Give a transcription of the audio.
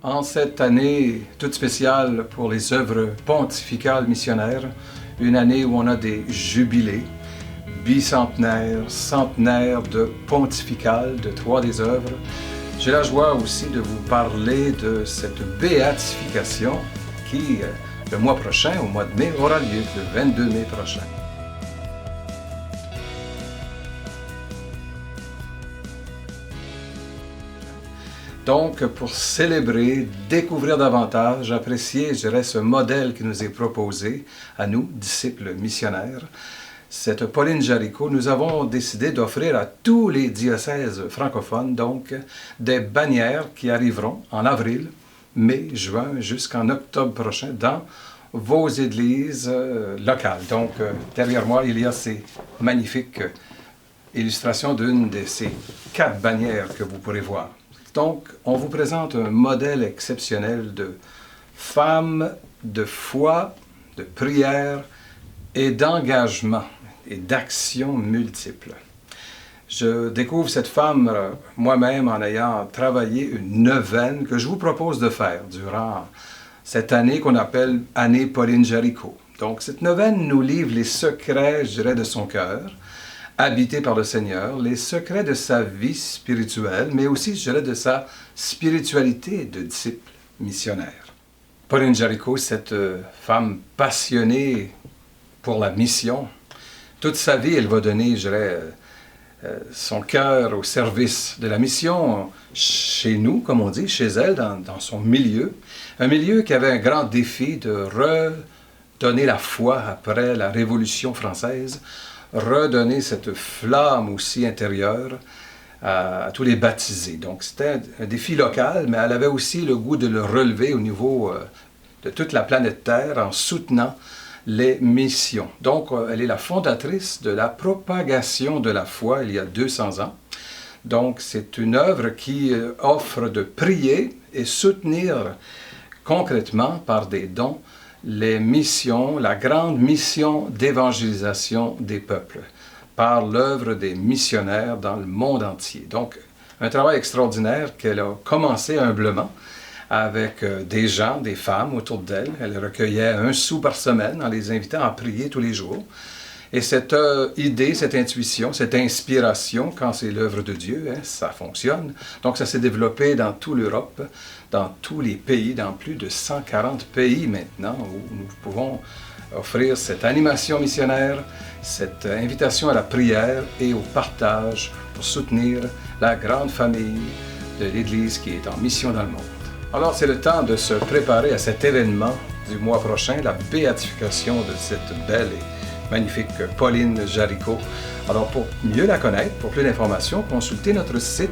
En cette année toute spéciale pour les œuvres pontificales missionnaires, une année où on a des jubilés, bicentenaires, centenaires de pontificales de trois des œuvres, j'ai la joie aussi de vous parler de cette béatification qui, le mois prochain, au mois de mai, aura lieu, le 22 mai prochain. Donc, pour célébrer, découvrir davantage, apprécier, je dirais, ce modèle qui nous est proposé à nous, disciples missionnaires, cette Pauline Jaricot, nous avons décidé d'offrir à tous les diocèses francophones, donc, des bannières qui arriveront en avril, mai, juin, jusqu'en octobre prochain dans vos églises locales. Donc, derrière moi, il y a ces magnifiques illustrations d'une de ces 4 bannières que vous pourrez voir. Donc, on vous présente un modèle exceptionnel de femme, de foi, de prière et d'engagement et d'actions multiples. Je découvre cette femme moi-même en ayant travaillé une neuvaine que je vous propose de faire durant cette année qu'on appelle Année Pauline Jaricot. Donc, cette neuvaine nous livre les secrets, je dirais, de son cœur, habité par le Seigneur, les secrets de sa vie spirituelle, mais aussi, je dirais, de sa spiritualité de disciple missionnaire. Pauline Jaricot, cette femme passionnée pour la mission, toute sa vie, elle va donner, je dirais, son cœur au service de la mission chez nous, comme on dit, chez elle, dans son milieu. Un milieu qui avait un grand défi de redonner la foi après la Révolution française, redonner cette flamme aussi intérieure à tous les baptisés. Donc c'était un défi local, mais elle avait aussi le goût de le relever au niveau de toute la planète Terre en soutenant les missions. Donc elle est la fondatrice de la propagation de la foi il y a 200 ans. Donc c'est une œuvre qui offre de prier et soutenir concrètement par des dons les missions, la grande mission d'évangélisation des peuples, par l'œuvre des missionnaires dans le monde entier. Donc, un travail extraordinaire qu'elle a commencé humblement avec des gens, des femmes autour d'elle. Elle recueillait 1 sou par semaine en les invitant à prier tous les jours. Et cette idée, cette intuition, cette inspiration, quand c'est l'œuvre de Dieu, ça fonctionne. Donc ça s'est développé dans toute l'Europe, dans tous les pays, dans plus de 140 pays maintenant, où nous pouvons offrir cette animation missionnaire, cette invitation à la prière et au partage pour soutenir la grande famille de l'Église qui est en mission dans le monde. Alors c'est le temps de se préparer à cet événement du mois prochain, la béatification de cette belle et magnifique Pauline Jaricot. Alors pour mieux la connaître, pour plus d'informations, consultez notre site